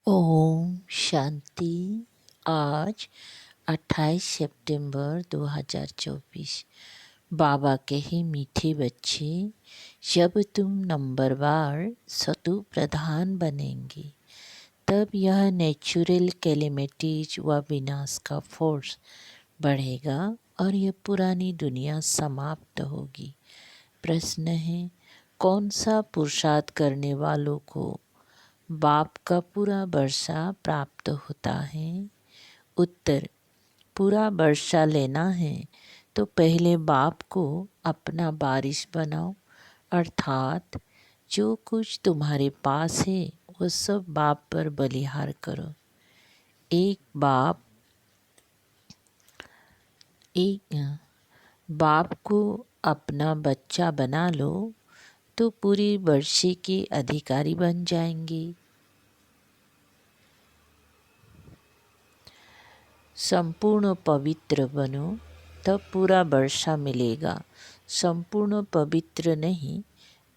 ओम शांति। आज 28 सितंबर 2024। बाबा के ही मीठे बच्चे, जब तुम नंबरवार शत्रु प्रधान बनेंगे तब यह नेचुरल कैलेमिटीज व विनाश का फोर्स बढ़ेगा और यह पुरानी दुनिया समाप्त होगी। प्रश्न है, कौन सा पुरुषार्थ करने वालों को बाप का पूरा वर्षा प्राप्त होता है? उत्तर, पूरा वर्षा लेना है तो पहले बाप को अपना बारिश बनाओ, अर्थात जो कुछ तुम्हारे पास है वो सब बाप पर बलिहार करो। एक बाप को अपना बच्चा बना लो तो पूरी वर्षे के अधिकारी बन जाएंगे। संपूर्ण पवित्र बनो तब पूरा वर्षा मिलेगा। संपूर्ण पवित्र नहीं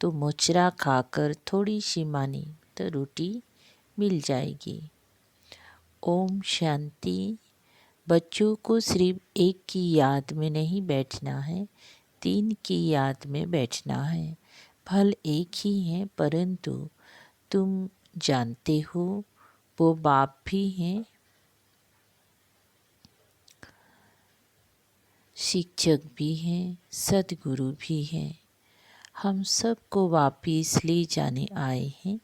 तो मुचरा खाकर थोड़ी सी मानी तो रोटी मिल जाएगी। ओम शांति। बच्चों को सिर्फ एक की याद में नहीं बैठना है, 3 की याद में बैठना है। फल एक ही है, परंतु तुम जानते हो वो बाप भी हैं, शिक्षक भी हैं, सद्गुरु भी हैं। हम सबको वापिस ले जाने आए हैं।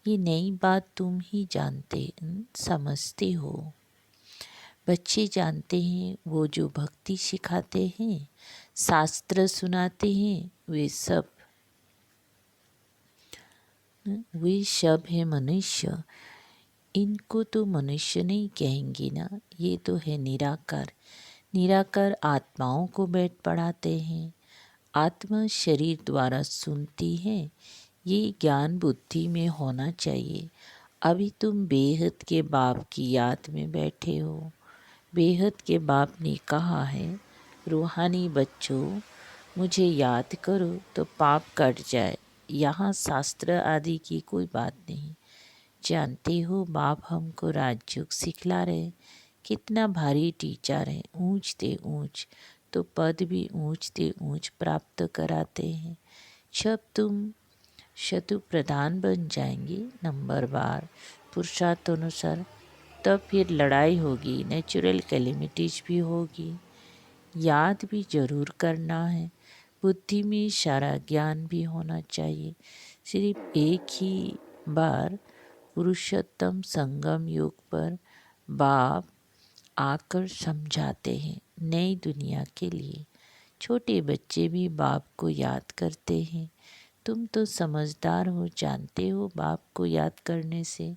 ये नई बात तुम ही समझते हो। बच्चे जानते हैं वो जो भक्ति सिखाते हैं, शास्त्र सुनाते हैं, वे सब है मनुष्य। इनको तो मनुष्य नहीं कहेंगे ना, ये तो है निराकार। निराकार आत्माओं को बैठ पढ़ाते हैं। आत्मा शरीर द्वारा सुनती है। ये ज्ञान बुद्धि में होना चाहिए। अभी तुम बेहद के बाप की याद में बैठे हो। बेहद के बाप ने कहा है, रूहानी बच्चों मुझे याद करो तो पाप कट जाए। यहाँ शास्त्र आदि की कोई बात नहीं। जानते हो बाप हमको राजयोग सिखला रहे। कितना भारी टीचर है, ऊंचते ऊंच तो पद भी ऊंचते ऊंच प्राप्त कराते हैं। जब तुम शत्रु प्रधान बन जाएंगे नंबरवार पुरुषार्थ अनुसार, तब फिर लड़ाई होगी, नेचुरल कैलेमिटीज भी होगी। याद भी जरूर करना है। बुद्धि में सारा ज्ञान भी होना चाहिए। सिर्फ एक ही बार पुरुषोत्तम संगम युग पर बाप आकर समझाते हैं नई दुनिया के लिए। छोटे बच्चे भी बाप को याद करते हैं। तुम तो समझदार हो, जानते हो बाप को याद करने से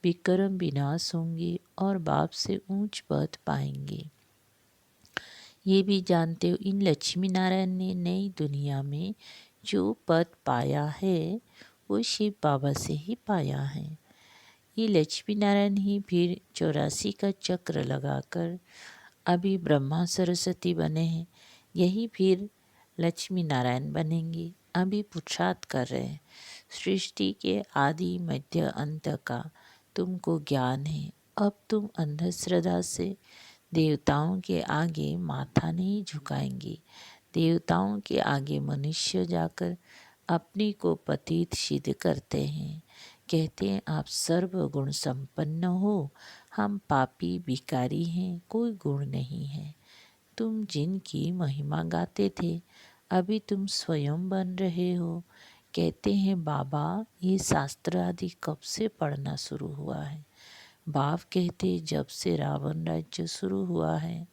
विक्रम विनाश होंगे और बाप से ऊंच पद पाएंगे। ये भी जानते हो इन लक्ष्मी नारायण ने नई दुनिया में जो पद पाया है वो शिव बाबा से ही पाया है। ये लक्ष्मी नारायण ही फिर 84 का चक्र लगाकर अभी ब्रह्मा सरस्वती बने हैं। यही फिर लक्ष्मी नारायण बनेंगे। अभी पुरुषार्थ कर रहे हैं। सृष्टि के आदि मध्य अंत का तुमको ज्ञान है। अब तुम अंधश्रद्धा से देवताओं के आगे माथा नहीं झुकाएंगे। देवताओं के आगे मनुष्य जाकर अपने को पतित सिद्ध करते हैं। कहते हैं आप सर्व गुण संपन्न हो, हम पापी भिखारी हैं, कोई गुण नहीं है। तुम जिनकी महिमा गाते थे अभी तुम स्वयं बन रहे हो। कहते हैं बाबा ये शास्त्र आदि कब से पढ़ना शुरू हुआ है? बाप कहते जब से रावण राज्य शुरू हुआ है।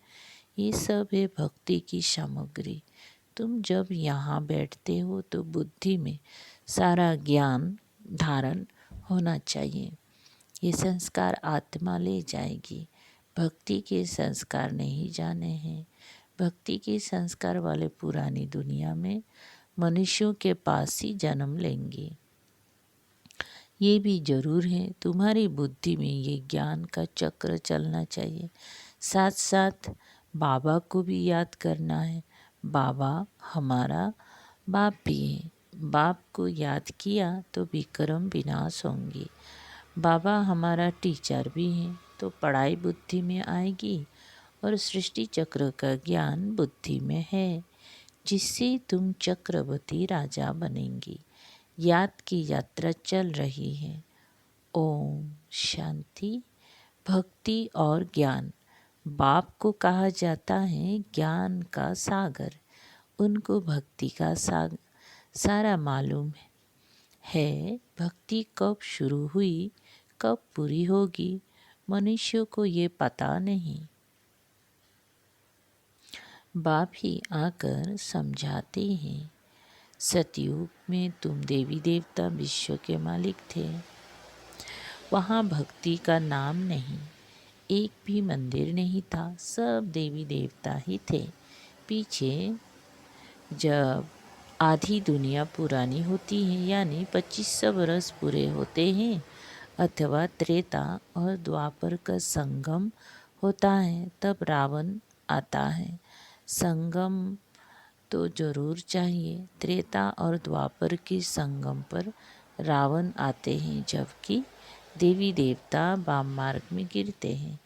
ये सब है भक्ति की सामग्री। तुम जब यहाँ बैठते हो तो बुद्धि में सारा ज्ञान धारण होना चाहिए। ये संस्कार आत्मा ले जाएगी। भक्ति के संस्कार नहीं जाने हैं। भक्ति के संस्कार वाले पुरानी दुनिया में मनुष्यों के पास ही जन्म लेंगे। ये भी जरूर है तुम्हारी बुद्धि में ये ज्ञान का चक्र चलना चाहिए। साथ साथ बाबा को भी याद करना है। बाबा हमारा बाप भी है। बाप को याद किया तो विक्रम विनाश होंगे। बाबा हमारा टीचर भी हैं, तो पढ़ाई बुद्धि में आएगी और सृष्टि चक्र का ज्ञान बुद्धि में है, जिससे तुम चक्रवर्ती राजा बनेंगी। याद की यात्रा चल रही है। ओम शांति। भक्ति और ज्ञान। बाप को कहा जाता है ज्ञान का सागर। उनको भक्ति का सारा मालूम है। भक्ति कब शुरू हुई, कब पूरी होगी, मनुष्यों को ये पता नहीं। बाप ही आकर समझाते हैं। सतयुग में तुम देवी देवता विश्व के मालिक थे। वहाँ भक्ति का नाम नहीं, एक भी मंदिर नहीं था, सब देवी देवता ही थे। पीछे जब आधी दुनिया पुरानी होती है, यानी 2500 बरस पूरे होते हैं, अथवा त्रेता और द्वापर का संगम होता है, तब रावण आता है। संगम तो जरूर चाहिए। त्रेता और द्वापर के संगम पर रावण आते हैं, जबकि देवी देवता वाम मार्ग में गिरते हैं।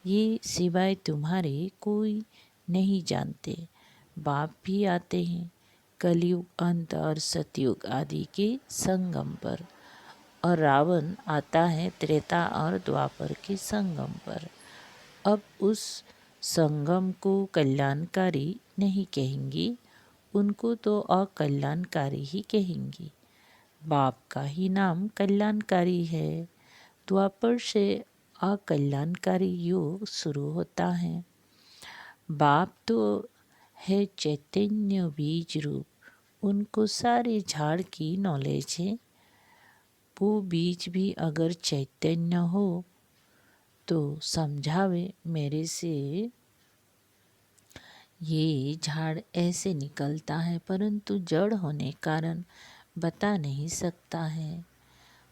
ये सिवाय तुम्हारे कोई नहीं जानते। बाप भी आते हैं कलयुग अंत और सतयुग आदि के संगम पर, और रावण आता है त्रेता और द्वापर के संगम पर। अब उस संगम को कल्याणकारी नहीं कहेंगी, उनको तो अकल्याणकारी ही कहेंगी। बाप का ही नाम कल्याणकारी है। द्वापर से अकल्याणकारी युग शुरू होता है। बाप तो है चैतन्य बीज रूप, उनको सारे झाड़ की नॉलेज है। वो बीज भी अगर चैतन्य हो तो समझावे मेरे से ये झाड़ ऐसे निकलता है, परंतु जड़ होने कारण बता नहीं सकता है।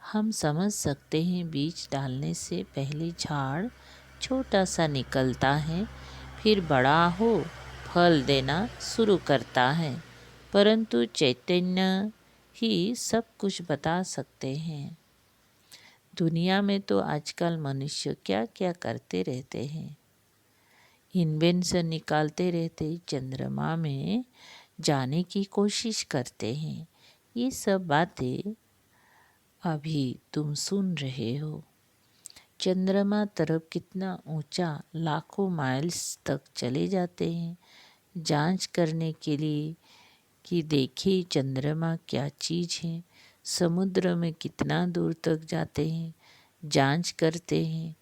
हम समझ सकते हैं बीज डालने से पहले झाड़ छोटा सा निकलता है, फिर बड़ा हो फल देना शुरू करता है, परंतु चैतन्य ही सब कुछ बता सकते हैं। दुनिया में तो आजकल मनुष्य क्या क्या करते रहते हैं, इन्वेंशन निकालते रहते, चंद्रमा में जाने की कोशिश करते हैं। ये सब बातें अभी तुम सुन रहे हो। चंद्रमा तरफ कितना ऊंचा, लाखों माइल्स तक चले जाते हैं जांच करने के लिए कि देखे चंद्रमा क्या चीज़ है। समुद्र में कितना दूर तक जाते हैं, जांच करते हैं,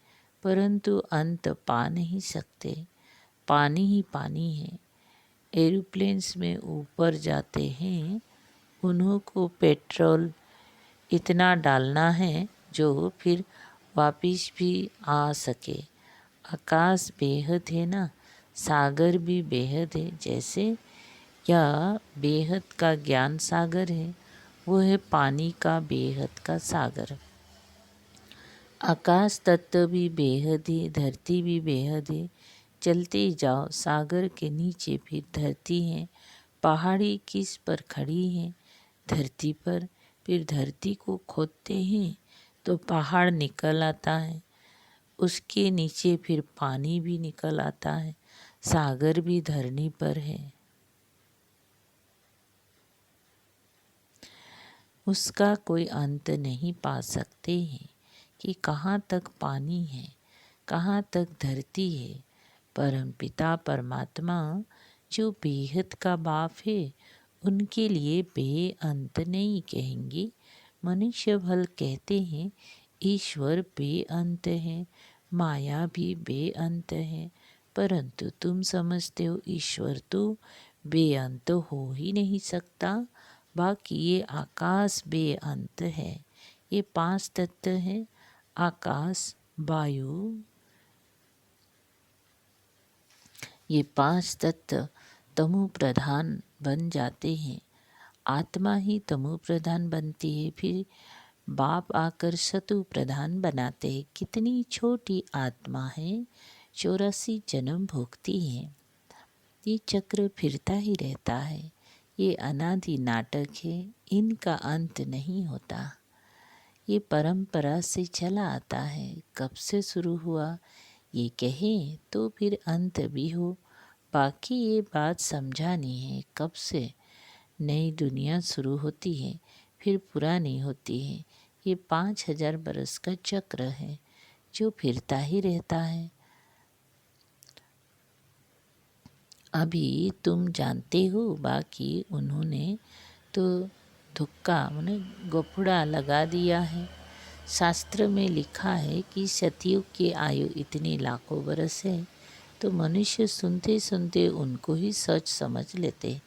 परंतु अंत पा नहीं सकते। पानी ही पानी है। एरोप्लेन्स में ऊपर जाते हैं, उन्हों को पेट्रोल इतना डालना है जो फिर वापिस भी आ सके। आकाश बेहद है ना, सागर भी बेहद है। जैसे यह बेहद का ज्ञान सागर है, वो है पानी का बेहद का सागर। आकाश तत्व भी बेहद है, धरती भी बेहद है। चलते जाओ, सागर के नीचे फिर धरती है। पहाड़ी किस पर खड़ी है? धरती पर। फिर धरती को खोदते हैं तो पहाड़ निकल आता है, उसके नीचे फिर पानी भी निकल आता है। सागर भी धरनी पर है, उसका कोई अंत नहीं पा सकते हैं कि कहाँ तक पानी है, कहाँ तक धरती है। परमपिता परमात्मा जो बेहद का बाप है, उनके लिए बेअंत नहीं कहेंगे। मनुष्य भल कहते हैं ईश्वर बेअंत है, माया भी बेअंत है, परंतु तुम समझते हो ईश्वर तो बेअंत हो ही नहीं सकता। बाकी ये आकाश बेअंत है। ये 5 तत्व है, आकाश, वायु, ये 5 तत्व तमो प्रधान बन जाते हैं। आत्मा ही तमो प्रधान बनती है, फिर बाप आकर सतु प्रधान बनाते हैं। कितनी छोटी आत्मा है, 84 जन्म भोगती है। ये चक्र फिरता ही रहता है। ये अनादि नाटक है, इनका अंत नहीं होता। ये परंपरा से चला आता है। कब से शुरू हुआ ये कहें तो फिर अंत भी हो। बाकी ये बात समझानी है कब से नई दुनिया शुरू होती है फिर पुरानी होती है। ये 5000 बरस का चक्र है जो फिरता ही रहता है। अभी तुम जानते हो, बाकी उन्होंने तो धुक्का माने गफुड़ा लगा दिया है। शास्त्र में लिखा है कि सतयुग की आयु इतनी लाखों बरस है, तो मनुष्य सुनते सुनते उनको ही सच समझ लेते।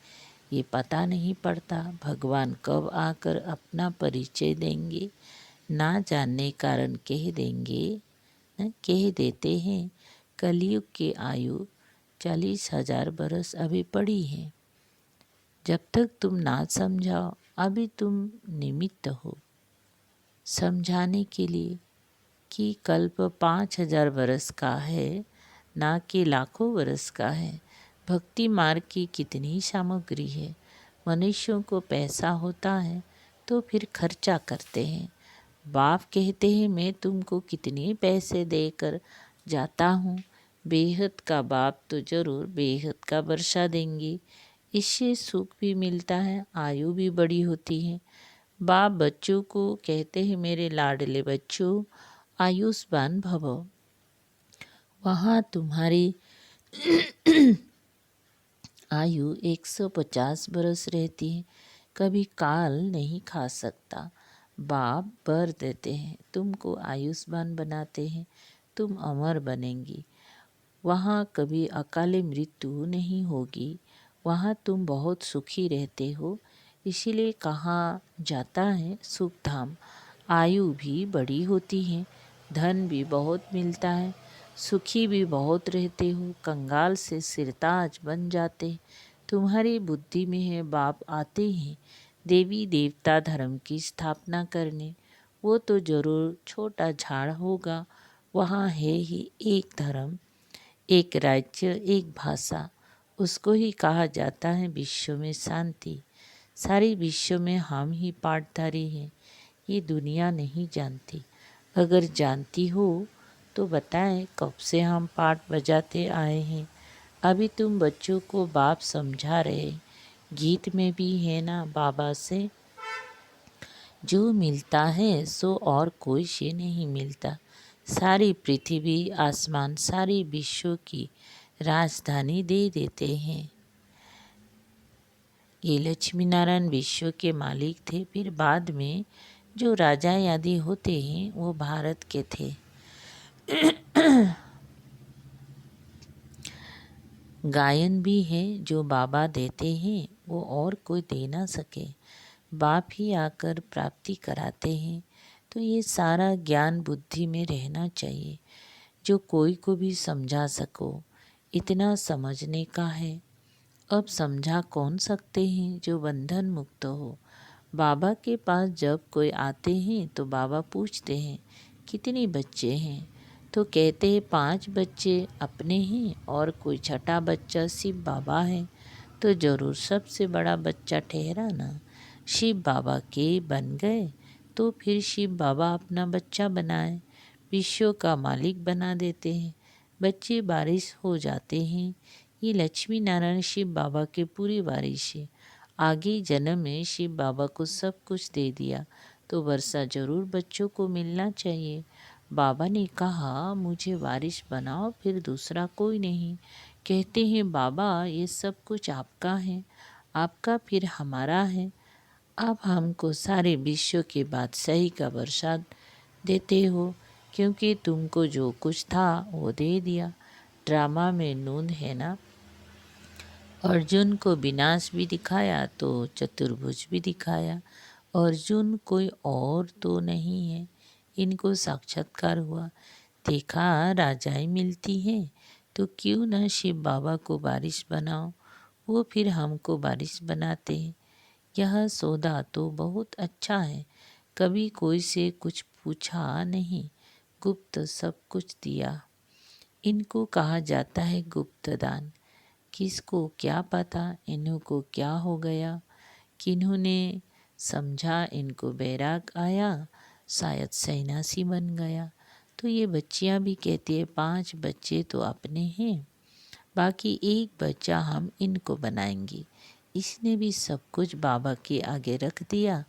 ये पता नहीं पड़ता भगवान कब आकर अपना परिचय देंगे। ना जानने कारण कह देंगे, न कह देते हैं कलयुग की आयु 40,000 बरस अभी पड़ी है। जब तक तुम ना समझाओ, अभी तुम निमित्त हो समझाने के लिए कि कल्प 5000 बरस का है, ना कि लाखों बरस का है। भक्ति मार्ग की कितनी सामग्री है। मनुष्यों को पैसा होता है तो फिर खर्चा करते हैं। बाप कहते हैं मैं तुमको कितने पैसे देकर जाता हूँ। बेहद का बाप तो जरूर बेहद का वर्षा देंगे। इससे सुख भी मिलता है, आयु भी बड़ी होती है। बाप बच्चों को कहते हैं मेरे लाडले बच्चों आयुष्मान भव। वहाँ तुम्हारी आयु 150 बरस रहती है। कभी काल नहीं खा सकता। बाप बर देते हैं, तुमको आयुष्मान बनाते हैं, तुम अमर बनेंगी। वहाँ कभी अकाले मृत्यु नहीं होगी। वहाँ तुम बहुत सुखी रहते हो। इसीलिए कहा जाता है सुख धाम। आयु भी बड़ी होती है, धन भी बहुत मिलता है, सुखी भी बहुत रहते हो। कंगाल से सिरताज बन जाते। तुम्हारी बुद्धि में है बाप आते हैं देवी देवता धर्म की स्थापना करने। वो तो जरूर छोटा झाड़ होगा। वहाँ है ही एक धर्म, एक राज्य, एक भाषा। उसको ही कहा जाता है विश्व में शांति। सारी विश्व में हम ही पाठधारी हैं। ये दुनिया नहीं जानती। अगर जानती हो तो बताएं कब से हम पाठ बजाते आए हैं। अभी तुम बच्चों को बाप समझा रहे। गीत में भी है ना, बाबा से जो मिलता है सो और कोई से नहीं मिलता। सारी पृथ्वी आसमान सारी विश्व की राजधानी दे देते हैं। ये लक्ष्मी नारायण विश्व के मालिक थे। फिर बाद में जो राजा आदि होते हैं वो भारत के थे। गायन भी है जो बाबा देते हैं, वो और कोई दे ना सके। बाप ही आकर प्राप्ति कराते हैं। तो ये सारा ज्ञान बुद्धि में रहना चाहिए, जो कोई को भी समझा सको। इतना समझने का है। अब समझा कौन सकते हैं जो बंधन मुक्त हो। बाबा के पास जब कोई आते हैं तो बाबा पूछते हैं कितने बच्चे हैं, तो कहते हैं 5 बच्चे अपने हैं और कोई छठा बच्चा शिव बाबा है। तो जरूर सबसे बड़ा बच्चा ठहरा ना। शिव बाबा के बन गए तो फिर शिव बाबा अपना बच्चा बनाए, विश्व का मालिक बना देते हैं। बच्चे बारिश हो जाते हैं। ये लक्ष्मी नारायण शिव बाबा के पूरी बारिश है। आगे जन्म में शिव बाबा को सब कुछ दे दिया तो वर्षा जरूर बच्चों को मिलना चाहिए। बाबा ने कहा मुझे वारिस बनाओ, फिर दूसरा कोई नहीं। कहते हैं बाबा ये सब कुछ आपका है, आपका फिर हमारा है। अब हमको सारे विश्व के बादशाही का वर्षा देते हो, क्योंकि तुमको जो कुछ था वो दे दिया। ड्रामा में नूंद है ना, अर्जुन को विनाश भी दिखाया तो चतुर्भुज भी दिखाया। अर्जुन कोई और तो नहीं है, इनको साक्षात्कार हुआ। देखा राजाएं मिलती हैं तो क्यों न शिव बाबा को बारिश बनाओ, वो फिर हमको बारिश बनाते हैं। यह सौदा तो बहुत अच्छा है। कभी कोई से कुछ पूछा नहीं, गुप्त सब कुछ दिया। इनको कहा जाता है गुप्त दान। किसको क्या पता इन्हों को क्या हो गया, किन्होंने समझा इनको बैराग आया शायद सन्यासी बन गया। तो ये बच्चियां भी कहती है 5 बच्चे तो अपने हैं, बाकी एक बच्चा हम इनको बनाएंगे। इसने भी सब कुछ बाबा के आगे रख दिया,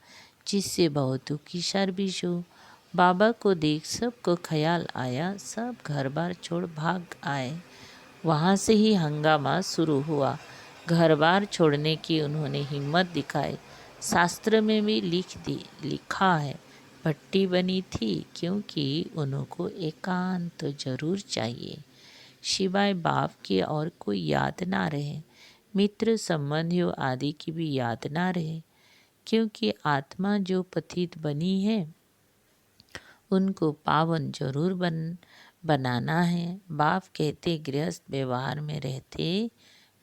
जिससे बहुतों की शर्मिश हो। बाबा को देख सबको ख्याल आया, सब घर बार छोड़ भाग आए। वहाँ से ही हंगामा शुरू हुआ। घर बार छोड़ने की उन्होंने हिम्मत दिखाई। शास्त्र में भी लिखा है, भट्टी बनी थी क्योंकि उनको एकांत तो जरूर चाहिए, सिवाय बाप के और कोई याद ना रहे, मित्र संबंधियों आदि की भी याद ना रहे, क्योंकि आत्मा जो पतित बनी है उनको पावन जरूर बनाना है। बाप कहते गृहस्थ व्यवहार में रहते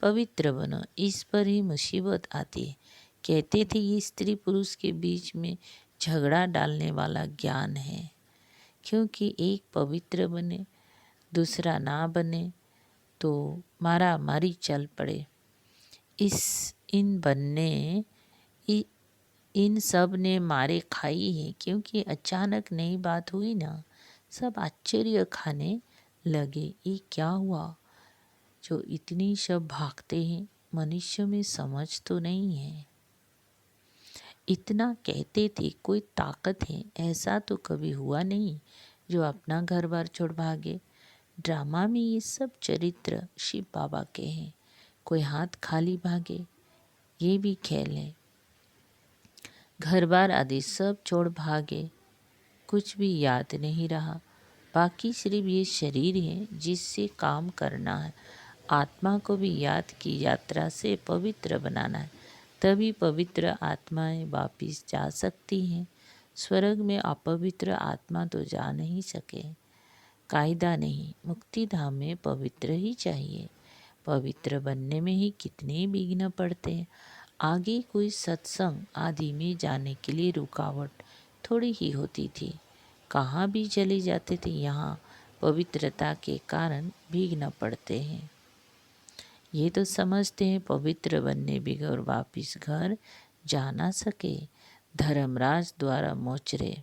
पवित्र बनो, इस पर ही मुसीबत आती है। कहते थे ये स्त्री पुरुष के बीच में झगड़ा डालने वाला ज्ञान है, क्योंकि एक पवित्र बने दूसरा ना बने तो मारा मारी चल पड़े। इन सब ने मारे खाई है, क्योंकि अचानक नई बात हुई ना, सब आश्चर्य खाने लगे। ये क्या हुआ जो इतनी सब भागते हैं, मनुष्य में समझ तो नहीं है। इतना कहते थे कोई ताकत है, ऐसा तो कभी हुआ नहीं जो अपना घर बार छोड़ भागे। ड्रामा में ये सब चरित्र शिव बाबा के हैं। कोई हाथ खाली भागे, ये भी खेल है। घर बार आदि सब छोड़ भागे, कुछ भी याद नहीं रहा, बाकी सिर्फ ये शरीर है जिससे काम करना है। आत्मा को भी याद की यात्रा से पवित्र बनाना है, तभी पवित्र आत्माएं वापिस जा सकती हैं। स्वर्ग में अपवित्र आत्मा तो जा नहीं सके। कायदा नहीं, मुक्ति धाम में पवित्र ही चाहिए। पवित्र बनने में ही कितने विघ्न पड़ते हैं। आगे कोई सत्संग आदि में जाने के लिए रुकावट थोड़ी ही होती थी। कहाँ भी चले जाते थे, यहाँ पवित्रता के कारण विघ्न पड़ते हैं। ये तो समझते हैं पवित्र बनने बगैर वापिस घर जा ना सके। धर्मराज द्वारा मोचरे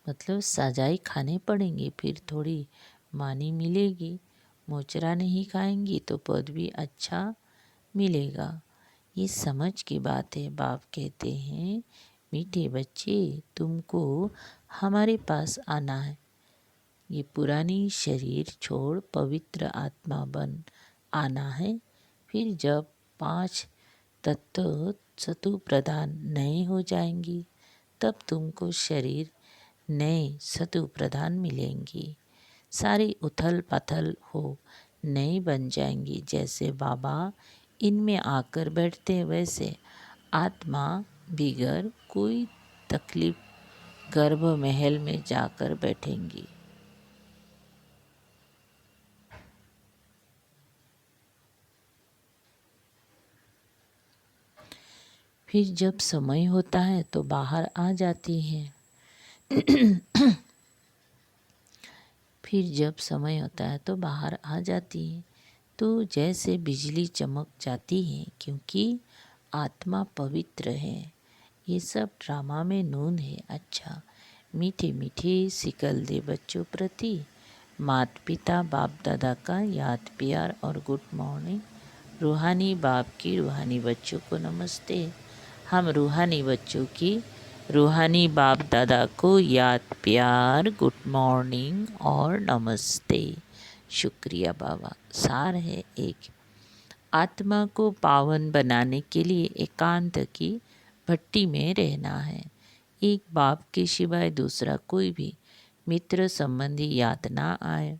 मतलब सजाई खाने पड़ेंगे, फिर थोड़ी मानी मिलेगी। मोचरा नहीं खाएंगी तो पद भी अच्छा मिलेगा। ये समझ की बात है। बाप कहते हैं मीठे बच्चे, तुमको हमारे पास आना है। ये पुरानी शरीर छोड़ पवित्र आत्मा बन आना है। फिर जब 5 तत्व सतु प्रधान नए हो जाएंगी, तब तुमको शरीर नए सतु प्रधान मिलेंगी। सारी उथल पथल हो नई बन जाएंगी। जैसे बाबा इनमें आकर बैठते, वैसे आत्मा बिगर कोई तकलीफ गर्भ महल में जाकर बैठेंगी। फिर जब समय होता है तो बाहर आ जाती हैं। फिर जब समय होता है तो बाहर आ जाती है, तो जैसे बिजली चमक जाती है, क्योंकि आत्मा पवित्र है। ये सब ड्रामा में नून है। अच्छा, मीठे मीठे सिकल दे बच्चों प्रति माता पिता बाप दादा का याद प्यार और गुड मॉर्निंग। रूहानी बाप की रूहानी बच्चों को नमस्ते। हम रूहानी बच्चों की रूहानी बाप दादा को याद प्यार गुड मॉर्निंग और नमस्ते। शुक्रिया बाबा। सार है एक, आत्मा को पावन बनाने के लिए एकांत की भट्टी में रहना है। एक बाप के सिवाय दूसरा कोई भी मित्र संबंधी याद ना आए।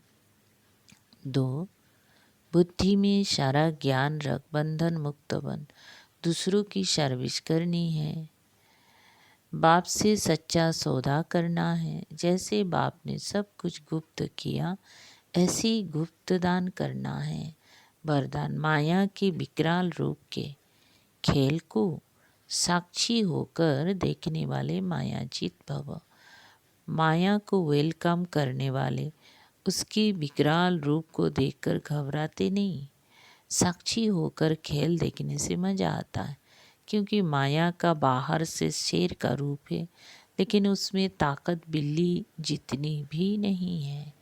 2, बुद्धि में सारा ज्ञान रख बंधन मुक्त बन दूसरों की सर्विस करनी है। बाप से सच्चा सौदा करना है। जैसे बाप ने सब कुछ गुप्त किया, ऐसे ही गुप्त दान करना है। वरदान माया के विकराल रूप के खेल को साक्षी होकर देखने वाले मायाजीत भव। माया को वेलकम करने वाले उसके विकराल रूप को देखकर घबराते नहीं। साक्षी होकर खेल देखने से मज़ा आता है, क्योंकि माया का बाहर से शेर का रूप है, लेकिन उसमें ताकत बिल्ली जितनी भी नहीं है।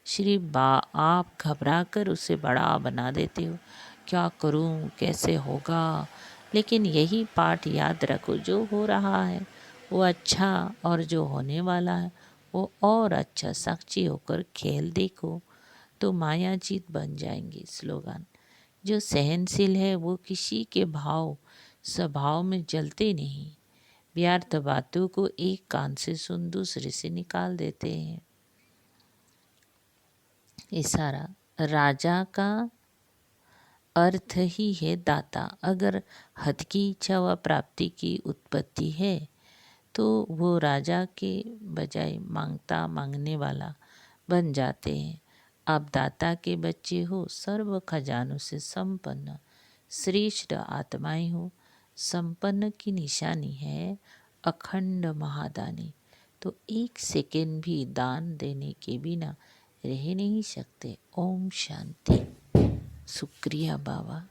श्री बा आप घबरा कर उसे बड़ा बना देते हो, क्या करूं, कैसे होगा। लेकिन यही पाठ याद रखो, जो हो रहा है वो अच्छा, और जो होने वाला है वो और अच्छा। साक्षी होकर खेल देखो तो माया जीत बन जाएंगी। स्लोगन। जो सहनशील है वो किसी के स्वभाव में जलते नहीं। व्यर्थ बातों को एक कान से सुन दूसरे से निकाल देते हैं। इशारा। राजा का अर्थ ही है दाता। अगर हद की इच्छा व प्राप्ति की उत्पत्ति है तो वो राजा के बजाय मांगने वाला बन जाते हैं। आप दाता के बच्चे हो, सर्व खजानों से संपन्न श्रेष्ठ आत्माएं हो। संपन्न की निशानी है अखंड महादानी। तो एक सेकेंड भी दान देने के बिना रह नहीं सकते। ओम शांति। शुक्रिया बाबा।